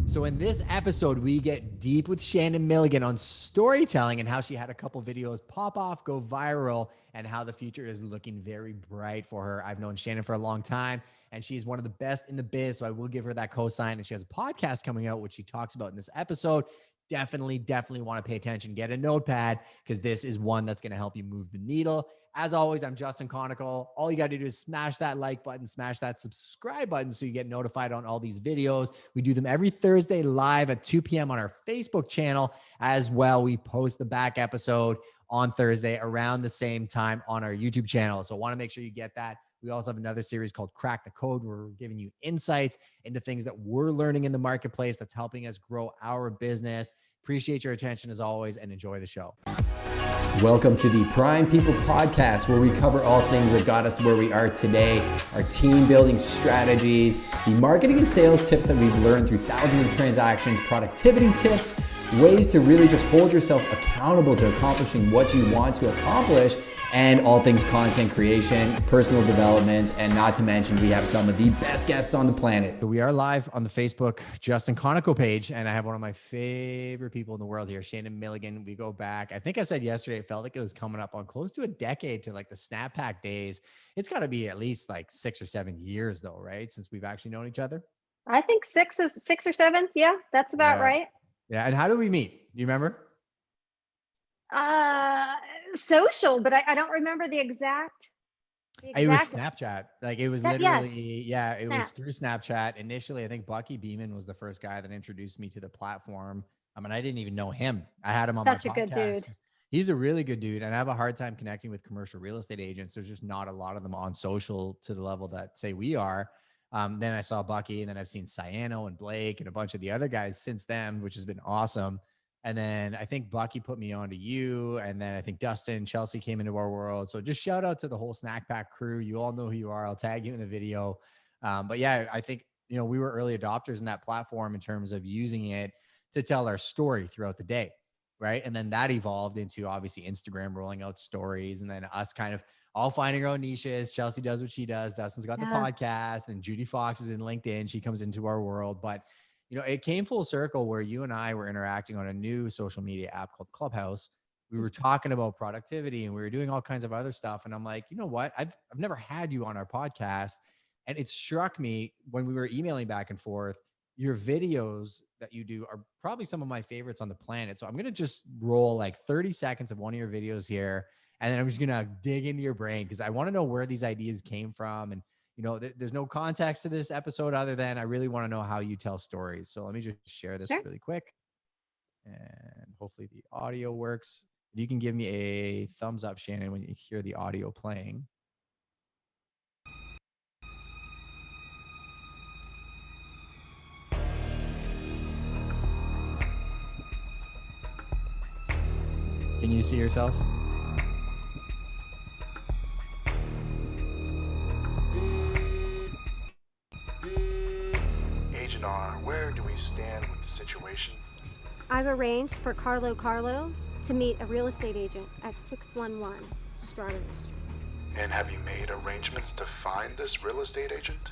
So in this episode, we get deep with Shannon Milligan on storytelling and how she had a couple videos pop off, go viral, and how the future is looking very bright for her. I've known Shannon for a long time, and she's one of the best in the biz, so I will give her that cosign. And she has a podcast coming out, which she talks about in this episode. Definitely want to pay attention. Get a notepad because this is one that's going to help you move the needle. As always, I'm Justin Konikow. All you got to do is smash that like button, smash that subscribe button so you get notified on all these videos. We do them every Thursday live at 2 p.m. on our Facebook channel. As well, we post the back episode on Thursday around the same time on our YouTube channel. So I want to make sure you get that. We also have another series called Crack the Code, where we're giving you insights into things that we're learning in the marketplace that's helping us grow our business. Appreciate your attention as always, and enjoy the show. Welcome to the Prime People Podcast, where we cover all things that got us to where we are today, our team building strategies, the marketing and sales tips that we've learned through thousands of transactions, productivity tips, ways to really just hold yourself accountable to accomplishing what you want to accomplish, and all things content creation, personal development, and not to mention we have some of the best guests on the planet. So we are live on the Facebook Justin Konikow page, and I have one of my favorite people in the world here, Shannon Milligan. We go back, I think I said yesterday, it felt like it was coming up on close to a decade to like the Snap Pack days. It's got to be at least like 6 or 7 years though, right? Since we've actually known each other. I think 6 or 7. Yeah, that's about right. Yeah. And how did we meet? Do you remember? Social, but I don't remember the exact. It was Snapchat. Like it was literally, yes. it was through Snapchat. Initially, I think Bucky Beeman was the first guy that introduced me to the platform. I mean, I didn't even know him. I had him on Such my a good podcast. dude. He's a really good dude. And I have a hard time connecting with commercial real estate agents. There's just not a lot of them on social to the level that say we are. Then I saw Bucky, and then I've seen Ciano and Blake and a bunch of the other guys since then, which has been awesome. And then I think Bucky put me on to you. And then I think Dustin, Chelsea came into our world. So just shout out to the whole Snack Pack crew. You all know who you are. I'll tag you in the video. But yeah, I think, we were early adopters in that platform in terms of using it to tell our story throughout the day. Right. And then that evolved into obviously Instagram rolling out stories, and then us kind of all finding our own niches. Chelsea does what she does. Dustin's got the podcast, and Judy Fox is in LinkedIn. She comes into our world. But it came full circle where you and I were interacting on a new social media app called Clubhouse. We were talking about productivity, and we were doing all kinds of other stuff. And I'm like, you know what? I've never had you on our podcast. And it struck me when we were emailing back and forth, your videos that you do are probably some of my favorites on the planet. So I'm going to just roll like 30 seconds of one of your videos here. And then I'm just going to dig into your brain because I want to know where these ideas came from. And there's no context to this episode other than I really want to know how you tell stories. So let me just share this really quick, and hopefully the audio works. If you can give me a thumbs up, Shannon, when you hear the audio playing. Can you see yourself? Where do we stand with the situation? I've arranged for Carlo to meet a real estate agent at 611 Strawberry Street. And have you made arrangements to find this real estate agent?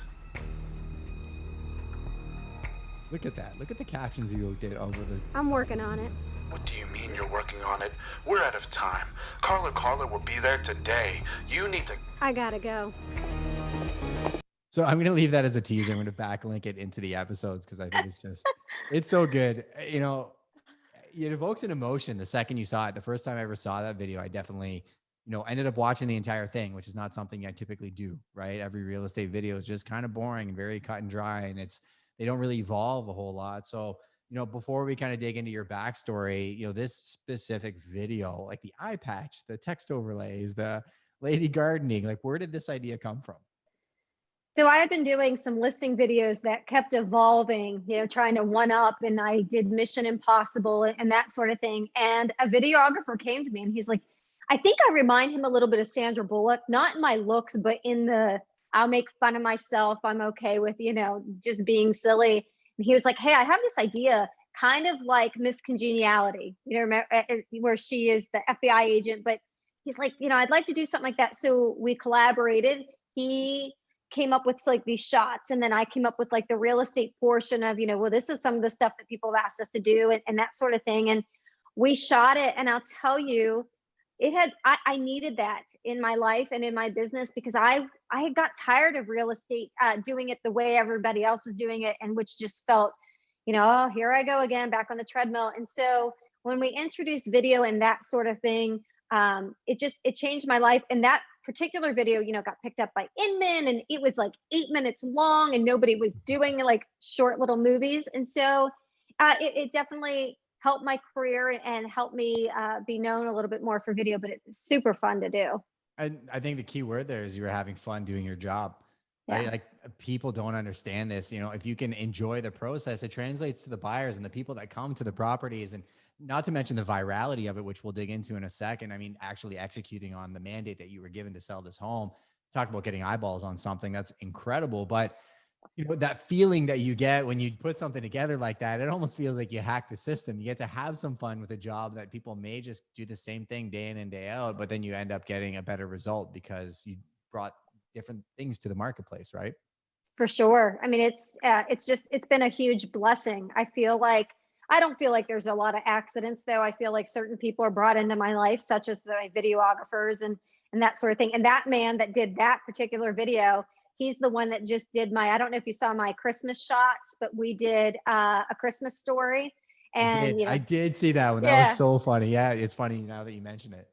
Look at that. Look at the captions you did over the... I'm working on it. What do you mean you're working on it? We're out of time. Carla will be there today. You need to... I gotta go. So I'm going to leave that as a teaser. I'm going to backlink it into the episodes because I think it's so good. It evokes an emotion the second you saw it. The first time I ever saw that video, I definitely, ended up watching the entire thing, which is not something I typically do, right? Every real estate video is just kind of boring and very cut and dry, and they don't really evolve a whole lot. So, before we kind of dig into your backstory, this specific video, like the eye patch, the text overlays, the lady gardening, like where did this idea come from? So I had been doing some listing videos that kept evolving, trying to one up, and I did Mission Impossible and that sort of thing. And a videographer came to me and he's like, I think I remind him a little bit of Sandra Bullock, not in my looks, but in the, I'll make fun of myself. I'm okay with, just being silly. And he was like, hey, I have this idea, kind of like Miss Congeniality, remember, where she is the FBI agent, but he's like, I'd like to do something like that. So we collaborated. He came up with like these shots, and then I came up with like the real estate portion of, well, this is some of the stuff that people have asked us to do, and that sort of thing. And we shot it, and I'll tell you, I needed that in my life and in my business, because I had got tired of real estate, doing it the way everybody else was doing it, and which just felt, oh, here I go again, back on the treadmill. And so when we introduced video and that sort of thing, it changed my life. And that particular video, got picked up by Inman, and it was like 8 minutes long, and nobody was doing like short little movies. And so it definitely helped my career and helped me be known a little bit more for video, but it's super fun to do. And I think the key word there is you were having fun doing your job, right? Yeah. Like people don't understand this. If you can enjoy the process, it translates to the buyers and the people that come to the properties, and not to mention the virality of it, which we'll dig into in a second. I mean, actually executing on the mandate that you were given to sell this home. Talk about getting eyeballs on something that's incredible. But that feeling that you get when you put something together like that, it almost feels like you hack the system. You get to have some fun with a job that people may just do the same thing day in and day out, but then you end up getting a better result because you brought different things to the marketplace, right? For sure. I mean, it's been a huge blessing. I don't feel like there's a lot of accidents, though. I feel like certain people are brought into my life, such as the videographers and that sort of thing. And that man that did that particular video, he's the one that just did I don't know if you saw my Christmas shots, but we did a Christmas story. And I did see that one. Yeah. That was so funny. Yeah, it's funny now that you mention it.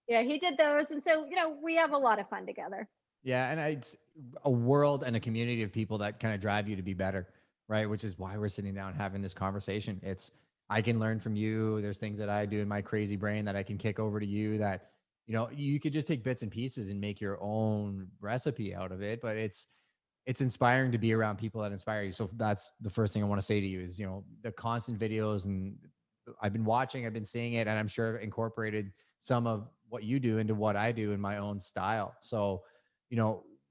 Yeah, he did those. And so, we have a lot of fun together. Yeah, and it's a world and a community of people that kind of drive you to be better, right? Which is why we're sitting down having this conversation. I can learn from you. There's things that I do in my crazy brain that I can kick over to you that, you could just take bits and pieces and make your own recipe out of it. But it's inspiring to be around people that inspire you. So that's the first thing I want to say to you is, the constant videos, and I've been seeing it, and I'm sure I've incorporated some of what you do into what I do in my own style. So,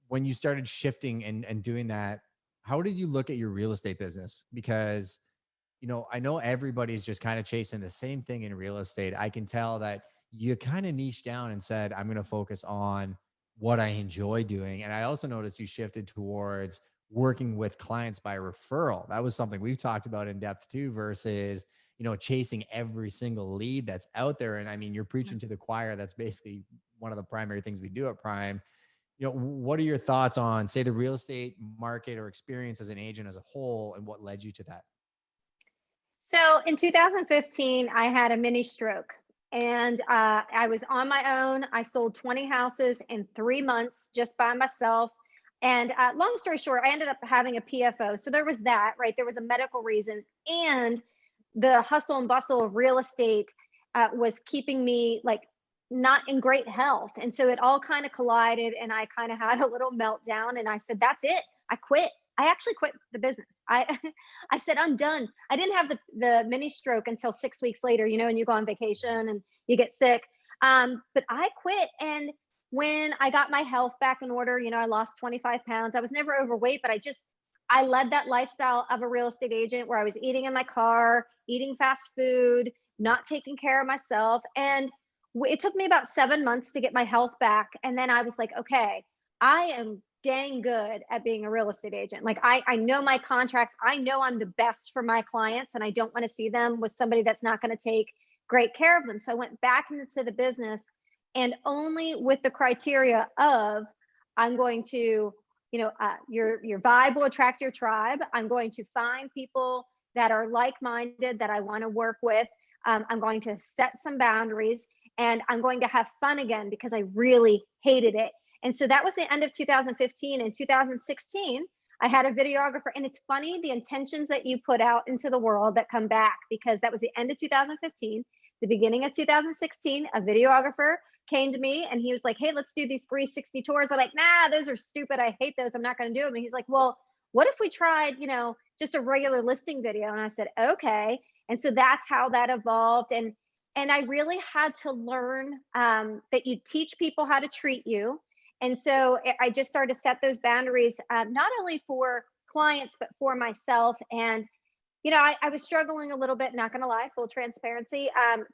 when you started shifting and doing that, how did you look at your real estate business? Because, I know everybody's just kind of chasing the same thing in real estate. I can tell that you kind of niched down and said, I'm going to focus on what I enjoy doing. And I also noticed you shifted towards working with clients by referral. That was something we've talked about in depth too, versus, chasing every single lead that's out there. And I mean, you're preaching to the choir. That's basically one of the primary things we do at Prime. What are your thoughts on, say, the real estate market or experience as an agent as a whole, and what led you to that? So in 2015, I had a mini stroke, and I was on my own. I sold 20 houses in 3 months just by myself. And long story short, I ended up having a PFO. So there was that, right? There was a medical reason. And the hustle and bustle of real estate was keeping me like not in great health. And so it all kind of collided, and I kind of had a little meltdown, and I said, that's it. I quit. I actually quit the business. I said, I'm done. I didn't have the mini stroke until 6 weeks later, and you go on vacation and you get sick. But I quit. And when I got my health back in order, I lost 25 pounds. I was never overweight, but I led that lifestyle of a real estate agent where I was eating in my car, eating fast food, not taking care of myself. And it took me about 7 months to get my health back. And then I was like, okay, I am dang good at being a real estate agent. Like I know my contracts. I know I'm the best for my clients, and I don't want to see them with somebody that's not going to take great care of them. So I went back into the business, and only with the criteria of I'm going to, your vibe will attract your tribe. I'm going to find people that are like-minded that I want to work with. I'm going to set some boundaries, and I'm going to have fun again because I really hated it. And so that was the end of 2015. In 2016, I had a videographer. And it's funny, the intentions that you put out into the world that come back, because that was the end of 2015. The beginning of 2016, a videographer came to me and he was like, hey, let's do these 360 tours. I'm like, nah, those are stupid. I hate those. I'm not going to do them. And he's like, well, what if we tried, just a regular listing video? And I said, okay. And so that's how that evolved. And I really had to learn that you teach people how to treat you. And so I just started to set those boundaries, not only for clients, but for myself. And, I was struggling a little bit, not going to lie, full transparency.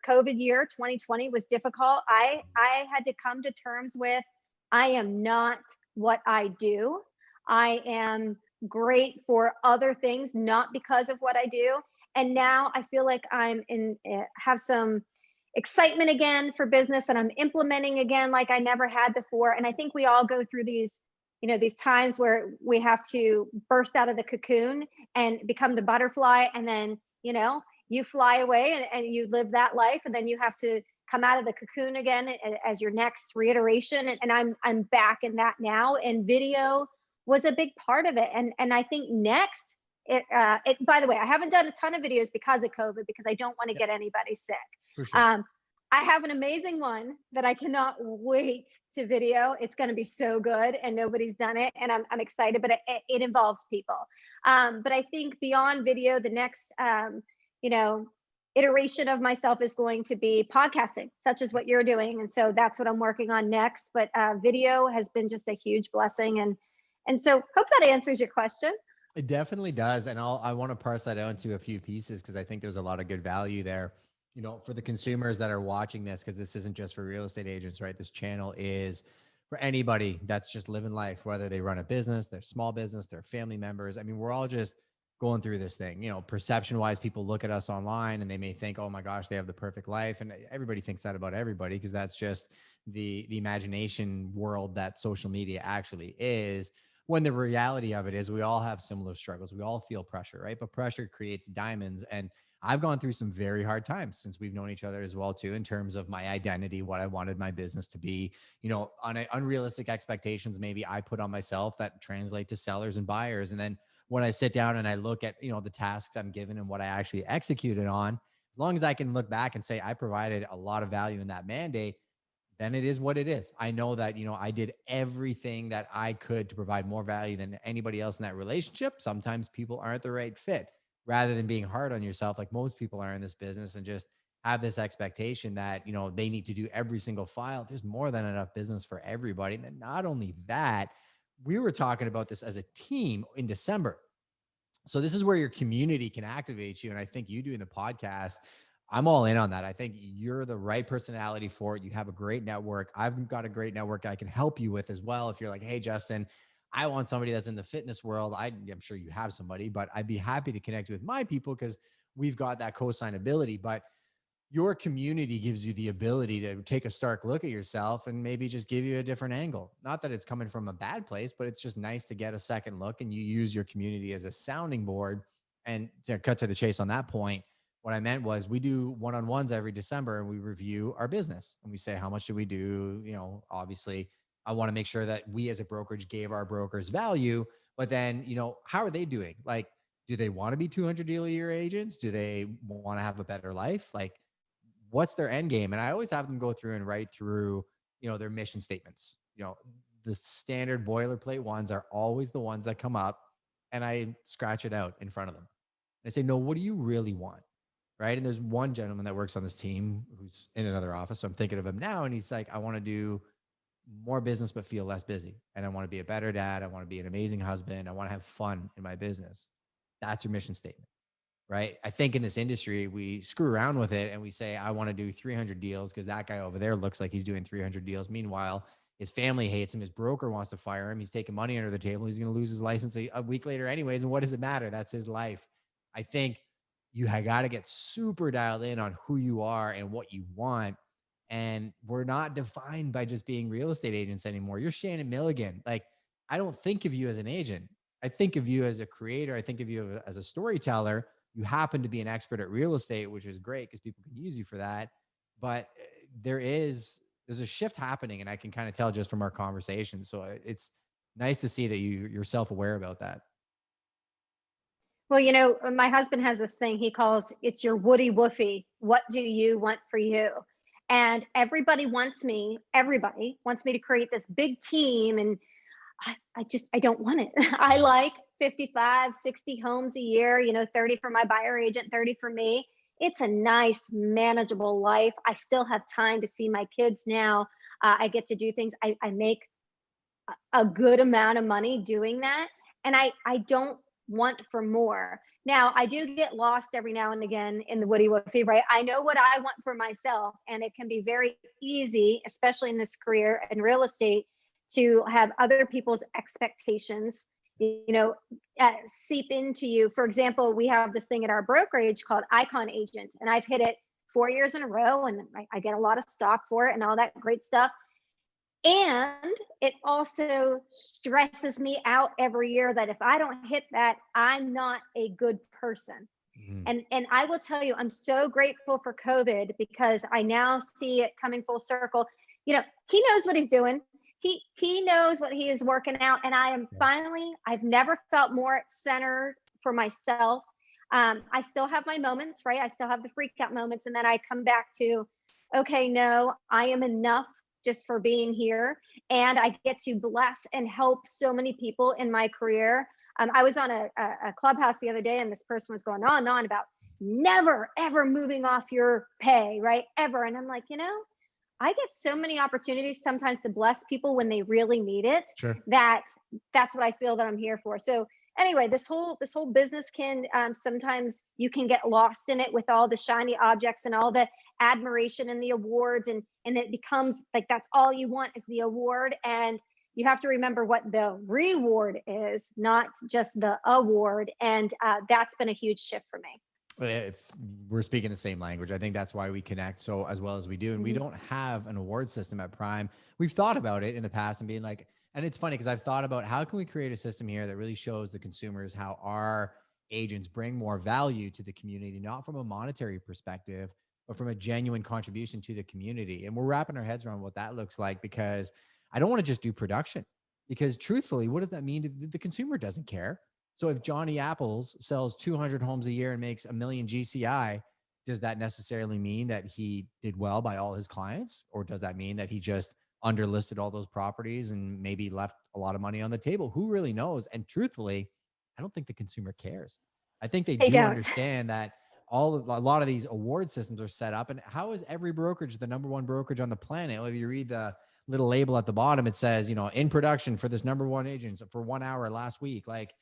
COVID year 2020 was difficult. I had to come to terms with, I am not what I do. I am great for other things, not because of what I do. And now I feel like I'm have some excitement again for business, and I'm implementing again like I never had before. And I think we all go through these, these times where we have to burst out of the cocoon and become the butterfly. And then, you fly away and you live that life. And then you have to come out of the cocoon again as your next reiteration. And I'm back in that now. And video was a big part of it. And I think next, by the way, I haven't done a ton of videos because of COVID, because I don't want to get anybody sick. For sure. I have an amazing one that I cannot wait to video. It's going to be so good, and nobody's done it, and I'm excited. But it involves people. But I think beyond video, the next iteration of myself is going to be podcasting, such as what you're doing, and so that's what I'm working on next. But video has been just a huge blessing, and so hope that answers your question. It definitely does, and I want to parse that out into a few pieces because I think there's a lot of good value there. For the consumers that are watching this, because this isn't just for real estate agents, right? This channel is for anybody that's just living life, whether they run a business, their small business, their family members. I mean, we're all just going through this thing. Perception wise, people look at us online and they may think, oh my gosh, they have the perfect life. And everybody thinks that about everybody, because that's just the imagination world that social media actually is. When the reality of it is we all have similar struggles. We all feel pressure, right? But pressure creates diamonds. And I've gone through some very hard times since we've known each other as well, too, in terms of my identity, what I wanted my business to be, unrealistic expectations maybe I put on myself that translate to sellers and buyers. And then when I sit down and I look at, the tasks I'm given and what I actually executed on, as long as I can look back and say I provided a lot of value in that mandate, then it is what it is. I know that, I did everything that I could to provide more value than anybody else in that relationship. Sometimes people aren't the right fit. Rather than being hard on yourself, like most people are in this business, and just have this expectation that, they need to do every single file. There's more than enough business for everybody. And then not only that, we were talking about this as a team in December. So this is where your community can activate you. And I think you doing the podcast, I'm all in on that. I think you're the right personality for it. You have a great network. I've got a great network I can help you with as well. If you're like, hey, Justin, I want somebody that's in the fitness world. I'm sure you have somebody, but I'd be happy to connect with my people because we've got that co-signability. But your community gives you the ability to take a stark look at yourself and maybe just give you a different angle. Not that it's coming from a bad place, but it's just nice to get a second look, and you use your community as a sounding board. And to cut to the chase on that point, what I meant was we do one-on-ones every December, and we review our business and we say, how much do we do? Obviously I want to make sure that we as a brokerage gave our brokers value, but then, how are they doing? Like, do they want to be 200 deal a year agents? Do they want to have a better life? Like, what's their end game? And I always have them go through and write through, their mission statements. The standard boilerplate ones are always the ones that come up, and I scratch it out in front of them. And I say, no, what do you really want? Right. And there's one gentleman that works on this team who's in another office. So I'm thinking of him now, and he's like, I want to do more business, but feel less busy. And I want to be a better dad. I want to be an amazing husband. I want to have fun in my business. That's your mission statement. Right. I think in this industry, we screw around with it and we say, I want to do 300 deals because that guy over there looks like he's doing 300 deals. Meanwhile, his family hates him. His broker wants to fire him. He's taking money under the table. He's going to lose his license a week later anyways. And what does it matter? That's his life. I think you got to get super dialed in on who you are and what you want. And we're not defined by just being real estate agents anymore. You're Shannon Milligan. Like, I don't think of you as an agent. I think of you as a creator. I think of you as a storyteller. You happen to be an expert at real estate, which is great because people can use you for that. But there's a shift happening, and I can kind of tell just from our conversation. So it's nice to see that you're self-aware about that. Well, my husband has this thing he calls, it's your Woody Woofy. What do you want for you? And everybody wants me to create this big team. And I don't want it. I like 55, 60 homes a year, 30 for my buyer agent, 30 for me. It's a nice, manageable life. I still have time to see my kids now. I get to do things. I make a good amount of money doing that. And I don't want for more. Now, I do get lost every now and again in the Woody Woofy, right? I know what I want for myself, and it can be very easy, especially in this career in real estate, to have other people's expectations seep into you. For example, we have this thing at our brokerage called Icon Agent, and I've hit it 4 years in a row, and I get a lot of stock for it and all that great stuff. And it also stresses me out every year that if I don't hit that, I'm not a good person. And I will tell you, I'm so grateful for COVID, because I now see it coming full circle. He knows what he's doing. He knows what he is working out. And I am finally, I've never felt more centered for myself. I still have my moments, right? I still have the freak out moments. And then I come back to, okay, no, I am enough just for being here. And I get to bless and help so many people in my career. I was on a Clubhouse the other day, and this person was going on and on about never, ever moving off your pay, right? Ever. And I'm like, I get so many opportunities sometimes to bless people when they really need it. Sure. That's what I feel that I'm here for. So anyway, this whole business can sometimes you can get lost in it with all the shiny objects and all the admiration and the awards, and it becomes like that's all you want is the award. And you have to remember what the reward is, not just the award. And that's been a huge shift for me. If we're speaking the same language, I think that's why we connect so as well as we do. And we don't have an award system at Prime. We've thought about it in the past and being like, and it's funny because I've thought about how can we create a system here that really shows the consumers how our agents bring more value to the community, not from a monetary perspective, but from a genuine contribution to the community. And we're wrapping our heads around what that looks like, because I don't want to just do production, because truthfully, what does that mean? The consumer doesn't care. So if Johnny Apples sells 200 homes a year and makes $1 million GCI, does that necessarily mean that he did well by all his clients? Or does that mean that he just underlisted all those properties and maybe left a lot of money on the table? Who really knows? And truthfully, I don't think the consumer cares. I think they do understand that a lot of these award systems are set up. And how is every brokerage the number one brokerage on the planet? Well, if you read the little label at the bottom, it says, in production for this number one agent for 1 hour last week. Like,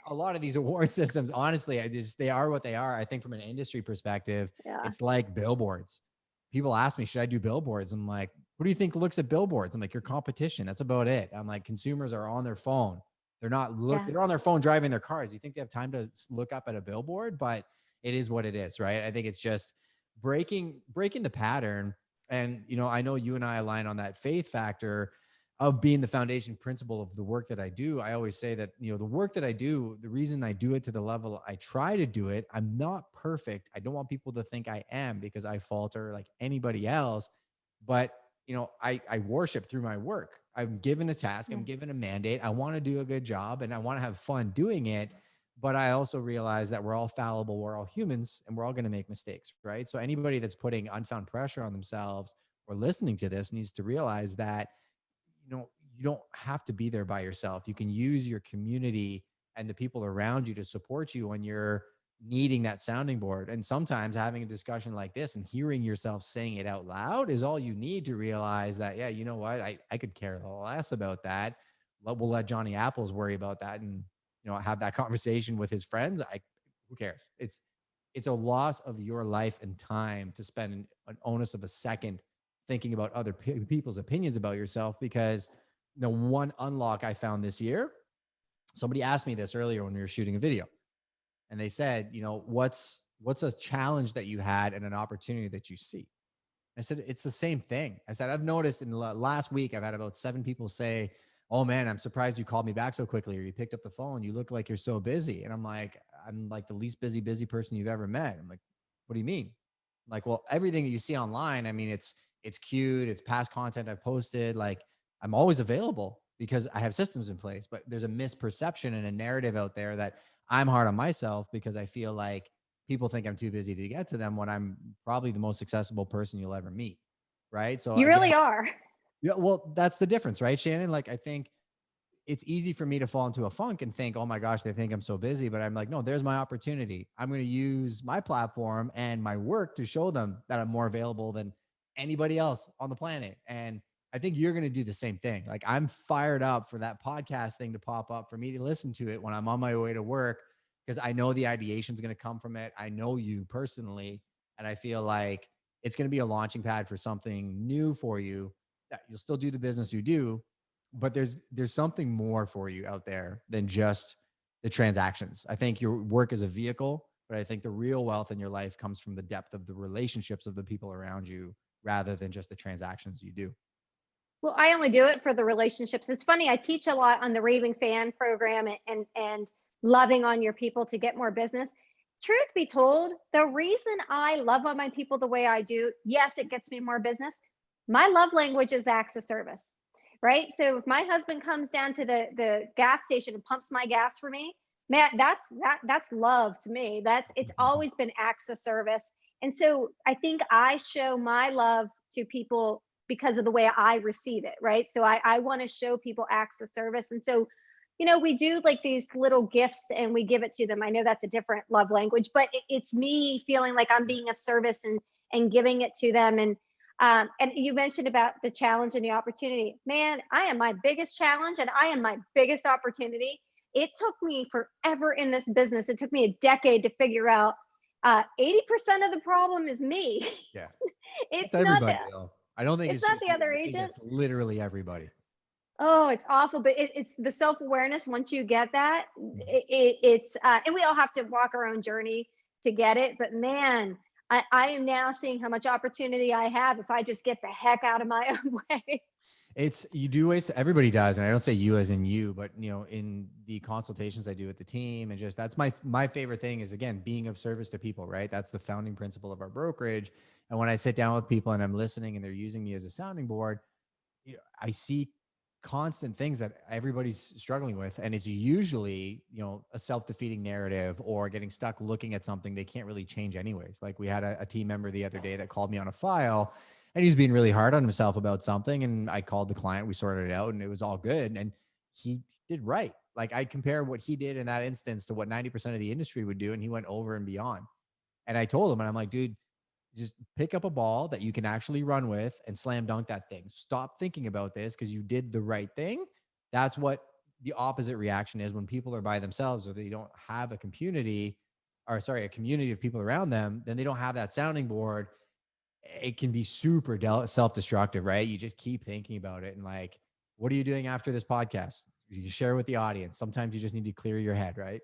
a lot of these award systems, honestly, they are what they are. I think from an industry perspective, it's like billboards. People ask me, should I do billboards? I'm like, what do you think looks at billboards? I'm like, your competition. That's about it. I'm like, consumers are on their phone. They're not they're on their phone driving their cars. You think they have time to look up at a billboard? But it is what it is, right? I think it's just breaking the pattern. And, I know you and I align on that faith factor of being the foundation principle of the work that I do. I always say that, the work that I do, the reason I do it to the level I try to do it, I'm not perfect. I don't want people to think I am, because I falter like anybody else. But, I worship through my work. I'm given a task, I'm given a mandate. I want to do a good job and I want to have fun doing it. But I also realize that we're all fallible, we're all humans, and we're all going to make mistakes, right? So anybody that's putting unfound pressure on themselves or listening to this needs to realize that you don't have to be there by yourself. You can use your community and the people around you to support you when you're needing that sounding board. And sometimes having a discussion like this and hearing yourself saying it out loud is all you need to realize that, yeah, you know what? I could care less about that. We'll let Johnny Apples worry about that and, have that conversation with his friends. Who cares? It's a loss of your life and time to spend an onus of a second thinking about other people's opinions about yourself. Because one unlock I found this year, somebody asked me this earlier when we were shooting a video, and they said, what's a challenge that you had and an opportunity that you see? I said, it's the same thing. I said, I've noticed in the last week, I've had about 7 people say, oh man, I'm surprised you called me back so quickly, or you picked up the phone. You look like you're so busy. And I'm like the least busy person you've ever met. I'm like, what do you mean? I'm like, well, everything that you see online, I mean, it's cute. It's past content I've posted. Like, I'm always available because I have systems in place. But there's a misperception and a narrative out there that I'm hard on myself because I feel like people think I'm too busy to get to them when I'm probably the most accessible person you'll ever meet. Right. So you really are. Yeah. Well, that's the difference, right, Shannon? Like, I think it's easy for me to fall into a funk and think, oh my gosh, they think I'm so busy, but I'm like, no, there's my opportunity. I'm going to use my platform and my work to show them that I'm more available than anybody else on the planet. And I think you're going to do the same thing. Like, I'm fired up for that podcast thing to pop up, for me to listen to it when I'm on my way to work, because I know the ideation is going to come from it. I know you personally, and I feel like it's going to be a launching pad for something new for you, that you'll still do the business you do, but there's something more for you out there than just the transactions. I think your work is a vehicle, but I think the real wealth in your life comes from the depth of the relationships of the people around you rather than just the transactions you do. Well, I only do it for the relationships. It's funny, I teach a lot on the Raving Fan program and loving on your people to get more business. Truth be told, the reason I love on my people the way I do, yes, it gets me more business. My love language is acts of service, right? So if my husband comes down to the gas station and pumps my gas for me, man, that's love to me. It's always been acts of service. And so I think I show my love to people because of the way I receive it, right? So I want to show people acts of service. And so, we do like these little gifts and we give it to them. I know that's a different love language, but it's me feeling like I'm being of service and giving it to them. And you mentioned about the challenge and the opportunity. Man, I am my biggest challenge and I am my biggest opportunity. It took me forever in this business. It took me a decade to figure out 80% of the problem is me. Yeah. It's It's not everybody that. though. I don't think It's it's not just the you. other I think agent. that's literally everybody. Oh, it's awful, but it's the self-awareness. Once you get that, Mhm. it's and we all have to walk our own journey to get it. But man, I am now seeing how much opportunity I have if I just get the heck out of my own way. It's you do waste everybody does, and I don't say you as in you, but in the consultations I do with the team, and just that's my favorite thing is again being of service to people, right? That's the founding principle of our brokerage. And when I sit down with people and I'm listening and they're using me as a sounding board, I see constant things that everybody's struggling with. And it's usually, a self-defeating narrative or getting stuck looking at something they can't really change anyways. Like we had a team member the other day that called me on a file and he's being really hard on himself about something. And I called the client, we sorted it out and it was all good. And he did right. Like I compare what he did in that instance to what 90% of the industry would do. And he went over and beyond. And I told him, and I'm like, dude, just pick up a ball that you can actually run with and slam dunk that thing. Stop thinking about this because you did the right thing. That's what the opposite reaction is when people are by themselves or they don't have a community a community of people around them, then they don't have that sounding board. It can be super self-destructive, right? You just keep thinking about it and like, what are you doing after this podcast? You share with the audience. Sometimes you just need to clear your head, right?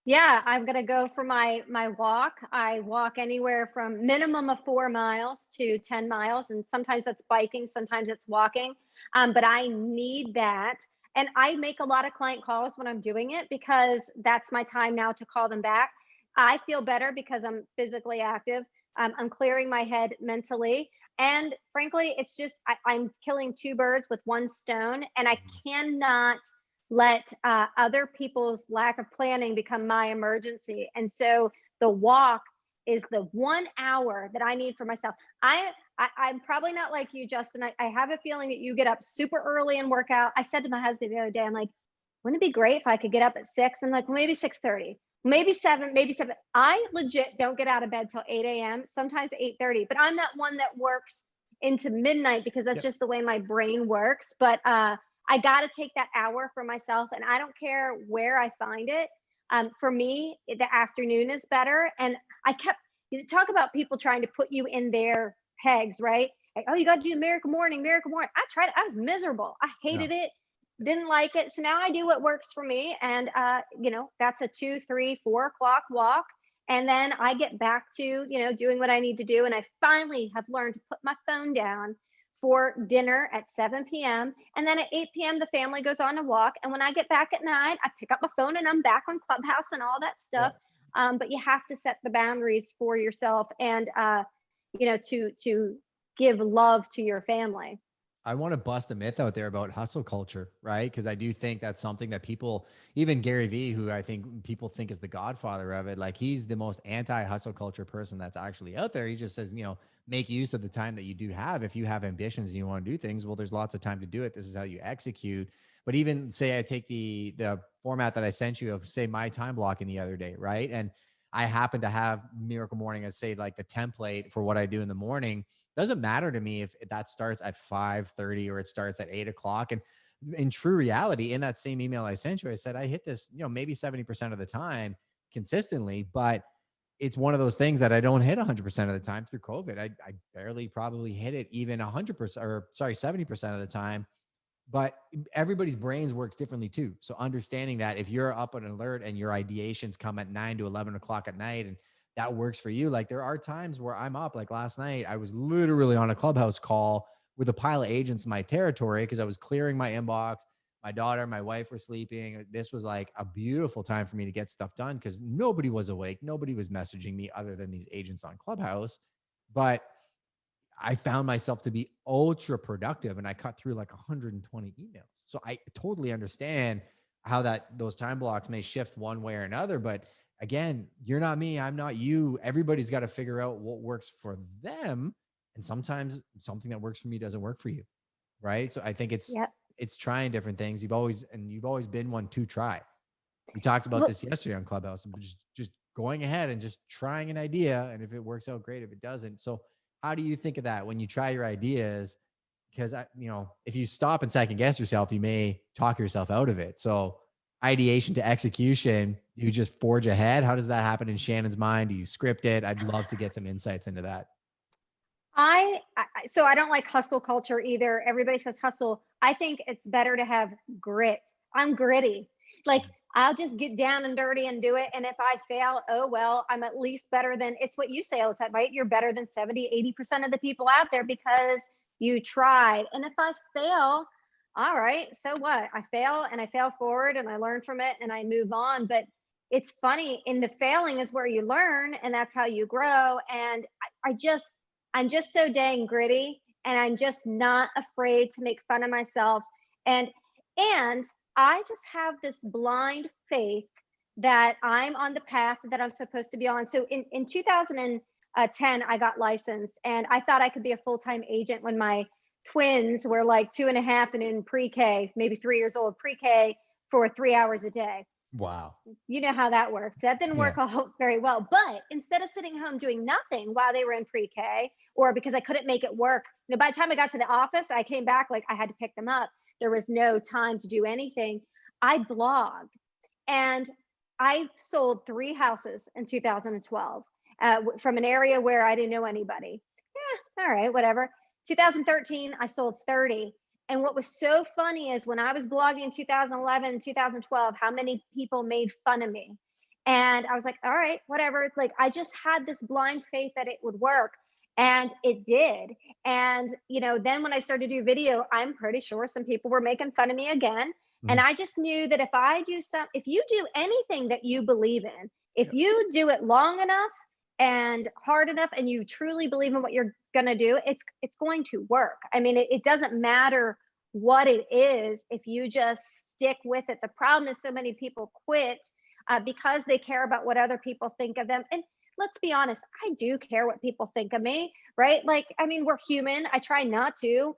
Yeah, I'm gonna go for my walk. I walk anywhere from minimum of 4 miles to 10 miles, and sometimes that's biking, sometimes it's walking. But I need that, and I make a lot of client calls when I'm doing it because that's my time now to call them back. I feel better because I'm physically active. I'm clearing my head mentally, and frankly, it's just I'm killing two birds with one stone, and I cannot let other people's lack of planning become my emergency. And so the walk is the 1 hour that I need for myself. I'm probably not like you, Justin. I have a feeling that you get up super early and work out. I said to my husband the other day, I'm like, wouldn't it be great if I could get up at 6? I'm like, well, maybe 6:30, maybe 7, maybe 7. I legit don't get out of bed till 8 a.m., sometimes 8:30, but I'm that one that works into midnight because that's Yep. just the way my brain works. But I got to take that hour for myself, and I don't care where I find it. For me, the afternoon is better. And I kept you talk about people trying to put you in their pegs, right? Like, oh, you got to do miracle morning, miracle morning. I tried it. I was miserable. I Yeah. hated it. Didn't like it. So now I do what works for me. And, that's a 2, 3, 4 o'clock walk. And then I get back to, doing what I need to do. And I finally have learned to put my phone down for dinner at 7 p.m. And then at 8 p.m., the family goes on a walk. And when I get back at 9, I pick up my phone and I'm back on Clubhouse and all that stuff. But you have to set the boundaries for yourself and, to give love to your family. I want to bust a myth out there about hustle culture, right? Because I do think that's something that people, even Gary Vee, who I think people think is the godfather of it, like he's the most anti-hustle culture person that's actually out there. He just says, make use of the time that you do have. If you have ambitions and you want to do things, well, there's lots of time to do it. This is how you execute. But even say I take the format that I sent you of say my time blocking the other day, right? And I happen to have Miracle Morning as say like the template for what I do in the morning. Doesn't matter to me if that starts at 5:30 or it starts at 8 o'clock. And in true reality, in that same email I sent you, I said, I hit this, maybe 70% of the time consistently, but it's one of those things that I don't hit 100% of the time through COVID. I barely probably hit it even 100% or sorry, 70% of the time but everybody's brains works differently too. So understanding that if you're up on alert and your ideations come at 9 to 11 o'clock at night and that works for you, like there are times where I'm up, like last night, I was literally on a Clubhouse call with a pile of agents in my territory because I was clearing my inbox. My daughter, my wife were sleeping. This was like a beautiful time for me to get stuff done because nobody was awake. Nobody was messaging me other than these agents on Clubhouse. But I found myself to be ultra productive and I cut through like 120 emails. So I totally understand how those time blocks may shift one way or another. But again, you're not me, I'm not you. Everybody's got to figure out what works for them. And sometimes something that works for me doesn't work for you. Right. So I think Yep. it's trying different things. You've always been one to try. We talked about Well, this yesterday on Clubhouse, just going ahead and just trying an idea. And if it works out, great. If it doesn't. So how do you think of that when you try your ideas? Because if you stop and second guess yourself, you may talk yourself out of it. So ideation to execution, you just forge ahead. How does that happen in Shannon's mind? Do you script it? I'd love to get some insights into that. So I don't like hustle culture either. Everybody says hustle. I think it's better to have grit. I'm gritty. Like I'll just get down and dirty and do it. And if I fail, oh, well, I'm at least better than, it's what you say all the time, right? You're better than 70, 80% of the people out there because you tried. And if I fail, all right, so what? I fail and I fail forward and I learn from it and I move on. But it's funny, in the failing is where you learn and that's how you grow. And I'm just so dang gritty and I'm just not afraid to make fun of myself. And I just have this blind faith that I'm on the path that I'm supposed to be on. So in 2010, I got licensed and I thought I could be a full-time agent when my twins were like 2.5 and in pre-K, maybe 3 years old, pre-K for 3 hours a day. Wow. You know how that worked. That didn't work all very well. But instead of sitting home doing nothing while they were in pre-K, or because I couldn't make it work, by the time I got to the office, I came back, like I had to pick them up. There was no time to do anything. I blogged and I sold 3 houses in 2012 from an area where I didn't know anybody. Yeah, all right, whatever. 2013, I sold 30. And what was so funny is when I was blogging in 2011, 2012, how many people made fun of me. And I was like, all right, whatever. Like I just had this blind faith that it would work. And it did. And, then when I started to do video, I'm pretty sure some people were making fun of me again. And I just knew that if you do anything that you believe in, if you do it long enough and hard enough, and you truly believe in what you're going to do, it's going to work. I mean, it doesn't matter what it is if you just stick with it. The problem is so many people quit because they care about what other people think of them. And let's be honest, I do care what people think of me, right? Like, I mean, we're human. I try not to.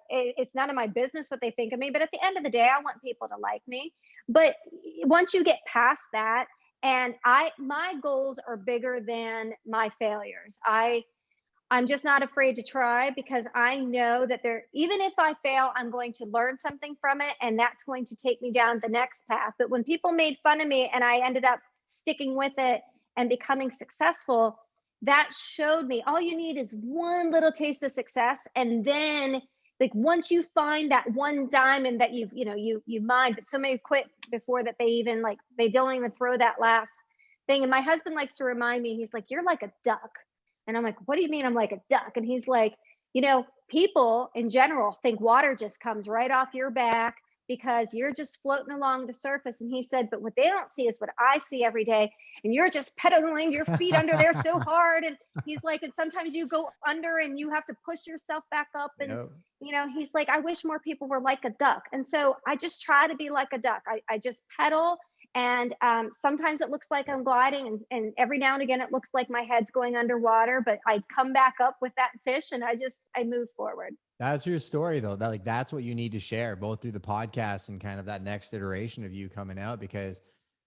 It's none of my business what they think of me. But at the end of the day, I want people to like me. But once you get past that, and my goals are bigger than my failures. I'm just not afraid to try because I know that even if I fail, I'm going to learn something from it. And that's going to take me down the next path. But when people made fun of me and I ended up sticking with it and becoming successful, that showed me all you need is one little taste of success. And then like once you find that one diamond that you mined, but so many quit before that they don't even throw that last thing. And my husband likes to remind me, he's like, you're like a duck. And I'm like, what do you mean I'm like a duck? And he's like, people in general think water just comes right off your back because you're just floating along the surface. And he said, but what they don't see is what I see every day. And you're just pedaling your feet under there so hard. And he's like, and sometimes you go under and you have to push yourself back up. And, he's like, I wish more people were like a duck. And so I just try to be like a duck. I just pedal. And sometimes it looks like I'm gliding and every now and again, it looks like my head's going underwater, but I come back up with that fish and I move forward. That's your story though. That's what you need to share both through the podcast and kind of that next iteration of you coming out, because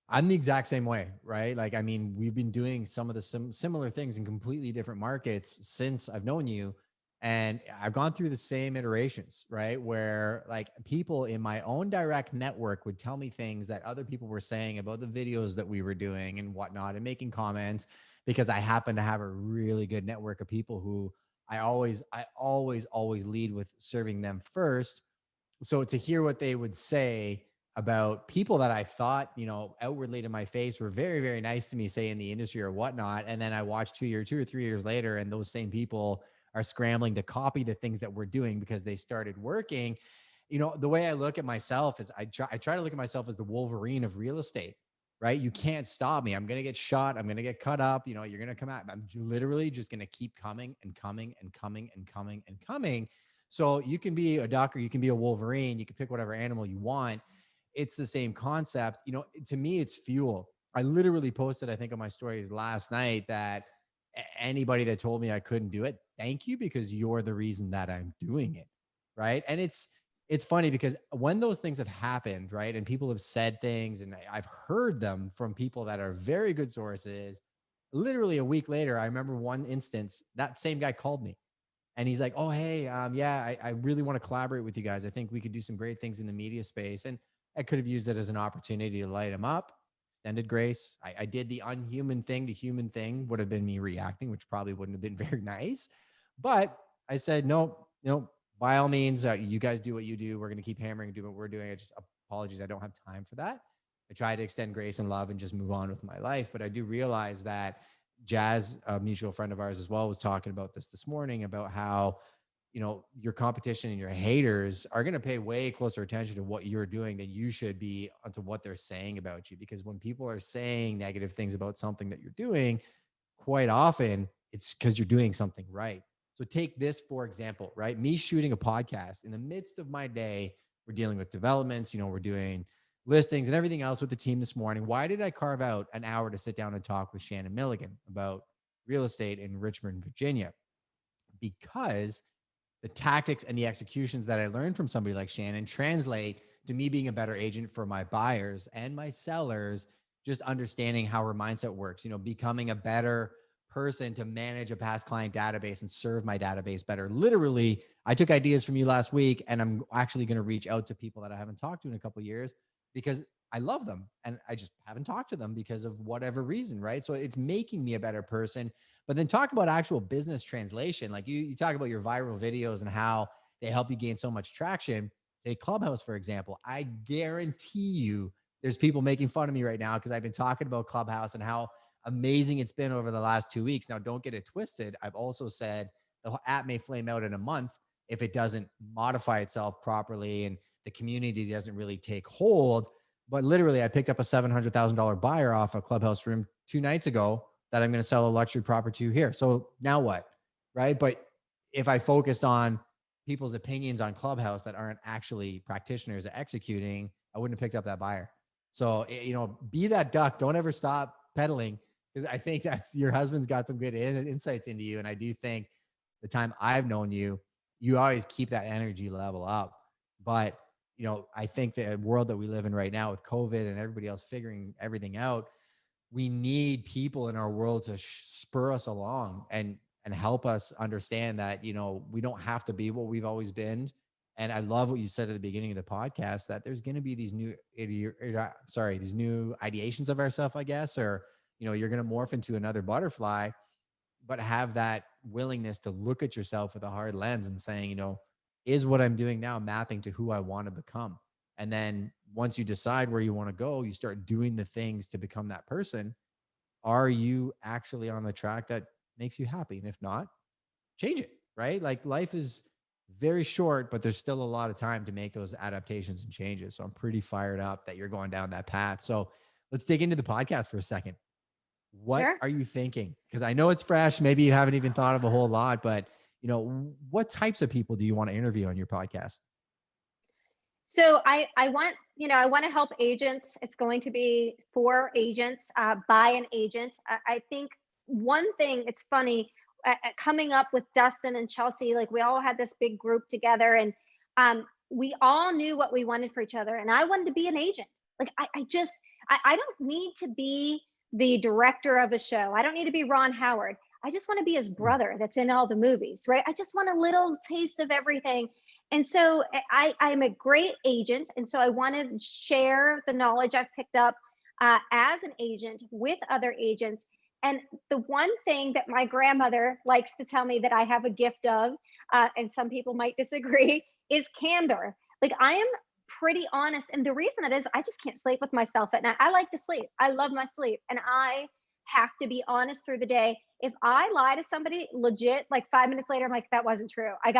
I'm the exact same way, right? Like, I mean, we've been doing some of the similar things in completely different markets since I've known you. And I've gone through the same iterations, right? Where like people in my own direct network would tell me things that other people were saying about the videos that we were doing and whatnot and making comments, because I happen to have a really good network of people who I always lead with serving them first. So to hear what they would say about people that I thought, outwardly to my face were very, very nice to me, say in the industry or whatnot. And then I watched 2 or 3 years later, and those same people are scrambling to copy the things that we're doing because they started working. The way I look at myself is I try to look at myself as the Wolverine of real estate, right? You can't stop me. I'm going to get shot. I'm going to get cut up. You're going to come at me. I'm literally just going to keep coming and coming and coming and coming and coming. So you can be a duck or you can be a Wolverine. You can pick whatever animal you want. It's the same concept. To me, it's fuel. I literally posted, I think, on my stories last night that anybody that told me I couldn't do it, thank you, because you're the reason that I'm doing it. Right. And it's funny because when those things have happened, right, and people have said things and I've heard them from people that are very good sources, literally a week later, I remember one instance, that same guy called me and he's like, oh, hey, yeah, I really want to collaborate with you guys. I think we could do some great things in the media space. And I could have used it as an opportunity to light him up, extended grace. I did the unhuman thing. The human thing would have been me reacting, which probably wouldn't have been very nice. But I said, no, by all means, you guys do what you do. We're going to keep hammering and do what we're doing. I just apologies. I don't have time for that. I try to extend grace and love and just move on with my life. But I do realize that Jazz, a mutual friend of ours as well, was talking about this morning about how, your competition and your haters are going to pay way closer attention to what you're doing than you should be onto what they're saying about you. Because when people are saying negative things about something that you're doing, quite often it's because you're doing something right. So take this, for example, right? Me shooting a podcast in the midst of my day, we're dealing with developments, we're doing listings and everything else with the team this morning. Why did I carve out an hour to sit down and talk with Shannon Milligan about real estate in Richmond, Virginia? Because the tactics and the executions that I learned from somebody like Shannon translate to me being a better agent for my buyers and my sellers, just understanding how her mindset works, becoming a better person to manage a past client database and serve my database better. Literally, I took ideas from you last week and I'm actually going to reach out to people that I haven't talked to in a couple of years because I love them and I just haven't talked to them because of whatever reason, right? So it's making me a better person. But then talk about actual business translation. Like you talk about your viral videos and how they help you gain so much traction. Take Clubhouse, for example. I guarantee you there's people making fun of me right now because I've been talking about Clubhouse and how amazing it's been over the last 2 weeks. Now, don't get it twisted. I've also said the app may flame out in a month if it doesn't modify itself properly and the community doesn't really take hold. But literally, I picked up a $700,000 buyer off a Clubhouse room 2 nights ago that I'm going to sell a luxury property to here. So now what? Right. But if I focused on people's opinions on Clubhouse that aren't actually practitioners at executing, I wouldn't have picked up that buyer. So, be that duck. Don't ever stop pedaling because I think that's your husband's got some good insights into you. And I do think the time I've known you, you always keep that energy level up. But, I think the world that we live in right now with COVID and everybody else figuring everything out, we need people in our world to spur us along and help us understand that, we don't have to be what we've always been. And I love what you said at the beginning of the podcast, that there's going to be these new ideations of ourselves, I guess, or, you're going to morph into another butterfly, but have that willingness to look at yourself with a hard lens and saying, is what I'm doing now mapping to who I want to become? And then once you decide where you want to go, you start doing the things to become that person. Are you actually on the track that makes you happy? And if not, change it, right? Like life is very short, but there's still a lot of time to make those adaptations and changes. So I'm pretty fired up that you're going down that path. So let's dig into the podcast for a second. What Sure. are you thinking? Because I know it's fresh. Maybe you haven't even thought of a whole lot, but what types of people do you want to interview on your podcast? So I want, I want to help agents. It's going to be for agents, by an agent. I think one thing, it's funny, coming up with Dustin and Chelsea, like we all had this big group together and we all knew what we wanted for each other. And I wanted to be an agent. Like I don't need to be the director of a show. I don't need to be Ron Howard. I just want to be his brother that's in all the movies, right? I just want a little taste of everything. And so I'm a great agent. And so I want to share the knowledge I've picked up as an agent with other agents. And the one thing that my grandmother likes to tell me that I have a gift of, and some people might disagree, is candor. Like I am pretty honest. And the reason it is, I just can't sleep with myself at night. I like to sleep. I love my sleep. And I have to be honest through the day. If I lie to somebody legit, like 5 minutes later, I'm like, that wasn't true. I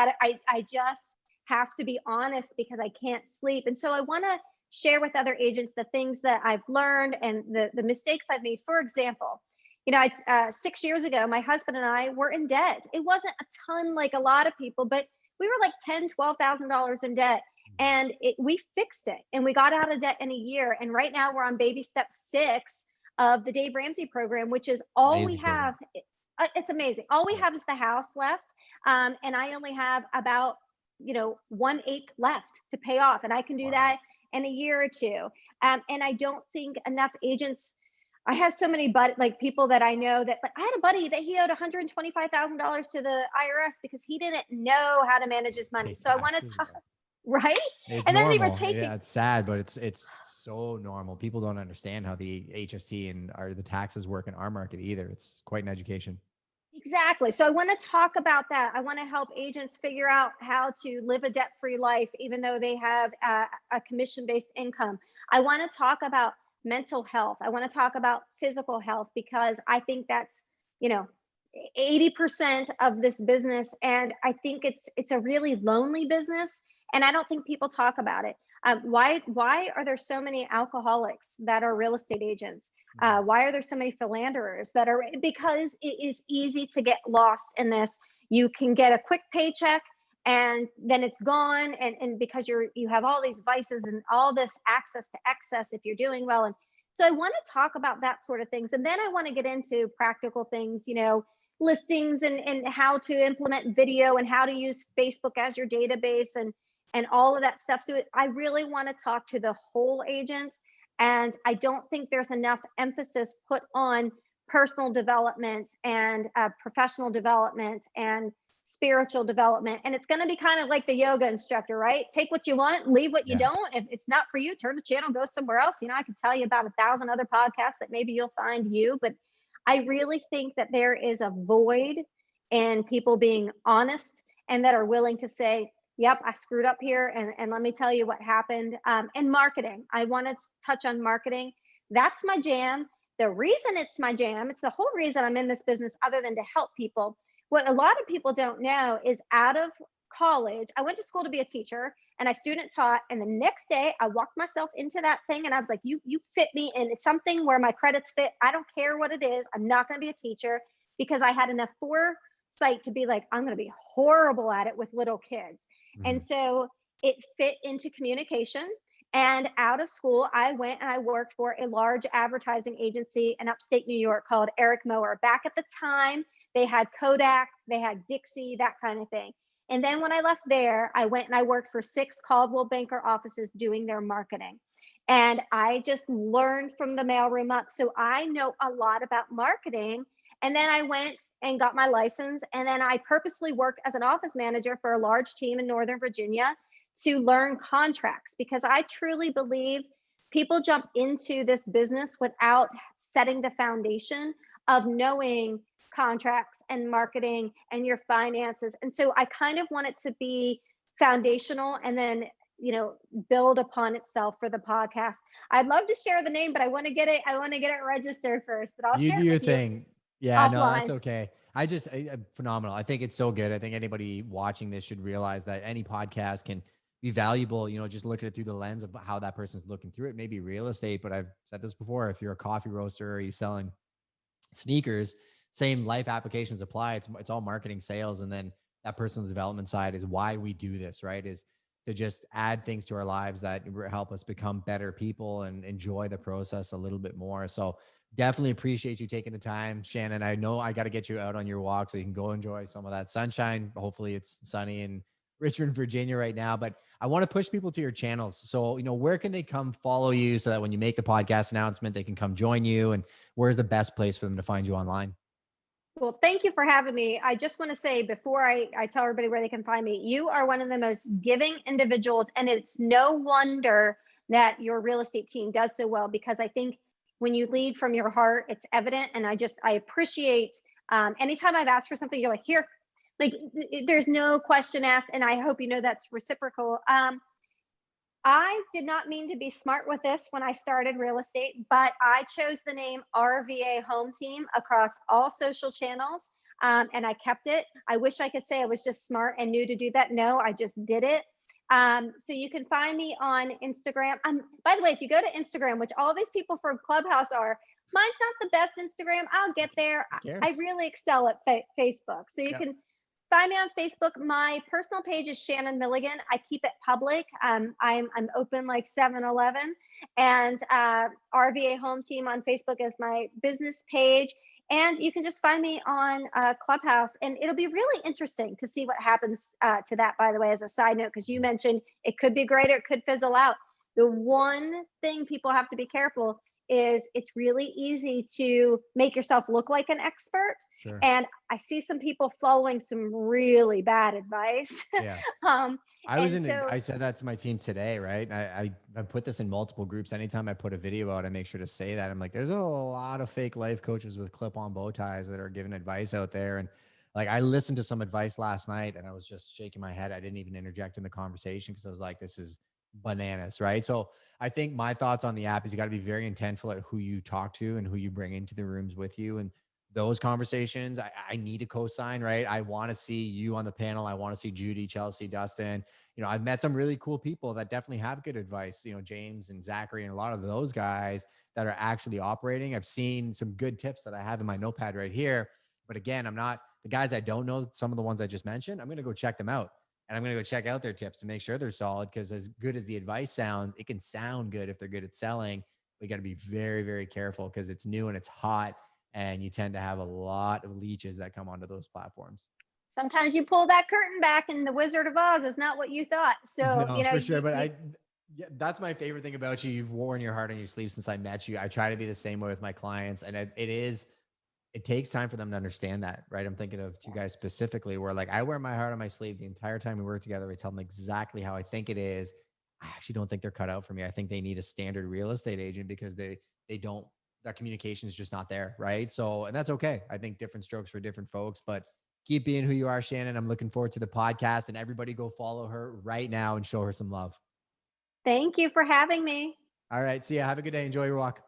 just have to be honest because I can't sleep. And so I want to share with other agents the things that I've learned and the mistakes I've made. For example, 6 years ago, my husband and I were in debt. It wasn't a ton like a lot of people, but we were like $10,000, $12,000 in debt. And we fixed it and we got out of debt in a year. And right now we're on baby step 6 of the Dave Ramsey program, which is all Amazing we have. It's amazing. All we have is the house left. And I only have about, 1/8 left to pay off. And I can do that in a year or two. And I don't think enough agents, I have so many people that I know that, but I had a buddy that he owed $125,000 to the IRS because he didn't know how to manage his money. So I want to talk, right? It's and normal. then they were taking, yeah, it's sad, but it's so normal. People don't understand how the HST and the taxes work in our market either. It's quite an education. Exactly. So I want to talk about that. I want to help agents figure out how to live a debt-free life, even though they have a commission-based income. I want to talk about mental health. I want to talk about physical health because I think that's, 80% of this business. And I think it's a really lonely business. And I don't think people talk about it. Why are there so many alcoholics that are real estate agents? Why are there so many philanderers that are? Because it is easy to get lost in this. You can get a quick paycheck and then it's gone. And because you have all these vices and all this access to excess if you're doing well. And so I want to talk about that sort of things. And then I want to get into practical things, listings and how to implement video and how to use Facebook as your database and all of that stuff. So I really want to talk to the whole agent. And I don't think there's enough emphasis put on personal development and professional development and spiritual development. And it's going to be kind of like the yoga instructor, right? Take what you want, leave what you don't. If it's not for you, turn the channel, go somewhere else. I could tell you about 1,000 other podcasts that maybe you'll find you, but I really think that there is a void in people being honest and that are willing to say, yep, I screwed up here. And let me tell you what happened. And marketing, I want to touch on marketing. That's my jam. The reason it's my jam, it's the whole reason I'm in this business other than to help people. What a lot of people don't know is out of college, I went to school to be a teacher and I student taught. And the next day I walked myself into that thing and I was like, you fit me. And it's something where my credits fit. I don't care what it is. I'm not going to be a teacher because I had enough foresight to be like, I'm going to be horrible at it with little kids. Mm-hmm. And so it fit into communication. And out of school, I went and I worked for a large advertising agency in upstate New York called Eric Mower. Back at the time, they had Kodak, they had Dixie, that kind of thing. And then when I left there, I went and I worked for 6 Coldwell Banker offices doing their marketing. And I just learned from the mailroom up. So I know a lot about marketing. And then I went and got my license. And then I purposely worked as an office manager for a large team in Northern Virginia to learn contracts, because I truly believe people jump into this business without setting the foundation of knowing contracts and marketing and your finances. And so I kind of want it to be foundational and then, build upon itself for the podcast. I'd love to share the name, but I want to get it registered first, but I'll share do your thing. Yeah, offline. No, that's okay. Phenomenal. I think it's so good. I think anybody watching this should realize that any podcast can be valuable, just look at it through the lens of how that person's looking through it. Maybe real estate, but I've said this before, if you're a coffee roaster or you're selling sneakers, same life applications apply. It's all marketing, sales. And then that personal development side is why we do this, right? Is to just add things to our lives that help us become better people and enjoy the process a little bit more. So definitely appreciate you taking the time, Shannon. I know I got to get you out on your walk so you can go enjoy some of that sunshine. Hopefully it's sunny in Richmond, Virginia right now, but I want to push people to your channels. So, where can they come follow you so that when you make the podcast announcement, they can come join you, and where's the best place for them to find you online? Well, thank you for having me. I just want to say before I tell everybody where they can find me, you are one of the most giving individuals, and it's no wonder that your real estate team does so well, because I think when you lead from your heart, it's evident. And I appreciate anytime I've asked for something, you're like, here, like there's no question asked. And I hope that's reciprocal. I did not mean to be smart with this when I started real estate, but I chose the name RVA Home Team across all social channels. And I kept it. I wish I could say I was just smart and knew to do that. No, I just did it. So you can find me on Instagram. By the way, if you go to Instagram, which all these people from Clubhouse are, mine's not the best Instagram. I'll get there. Who I cares? really excel at Facebook. So you Yep. can find me on Facebook. My personal page is Shannon Milligan. I keep it public. I'm open like 7-Eleven, and RVA Home Team on Facebook is my business page. And you can just find me on Clubhouse, and it'll be really interesting to see what happens to that. By the way, as a side note, because you mentioned it could be great or it could fizzle out. The one thing people have to be careful is it's really easy to make yourself look like an expert. Sure. And I see some people following some really bad advice. Yeah. um, I so said that to my team today, right? I put this in multiple groups. Anytime I put a video out, I make sure to say that. I'm like, there's a lot of fake life coaches with clip-on bow ties that are giving advice out there. And like, I listened to some advice last night and I was just shaking my head. I didn't even interject in the conversation because I was like, this is bananas, right? So I think my thoughts on the app is you got to be very intentful at who you talk to and who you bring into the rooms with you. And those conversations, I need a cosign, right? I want to see you on the panel. I want to see Judy, Chelsea, Dustin. I've met some really cool people that definitely have good advice, James and Zachary and a lot of those guys that are actually operating. I've seen some good tips that I have in my notepad right here. But again, I'm not the guys I don't know, some of the ones I just mentioned, I'm going to go check them out. And I'm going to go check out their tips to make sure they're solid, because as good as the advice sounds, it can sound good if they're good at selling. We got to be very, very careful because it's new and it's hot. And you tend to have a lot of leeches that come onto those platforms. sometimes you pull that curtain back and the Wizard of Oz is not what you thought. So, No, for sure. But yeah, that's my favorite thing about you. You've worn your heart on your sleeve since I met you. I try to be the same way with my clients. And it takes time for them to understand that, right? I'm thinking of two guys specifically where like I wear my heart on my sleeve the entire time we work together. I tell them exactly how I think it is. I actually don't think they're cut out for me. I think they need a standard real estate agent because they don't, that communication is just not there, right? So, and that's okay. I think different strokes for different folks, but keep being who you are, Shannon. I'm looking forward to the podcast, and everybody go follow her right now and show her some love. Thank you for having me. All right. See ya. Have a good day. Enjoy your walk.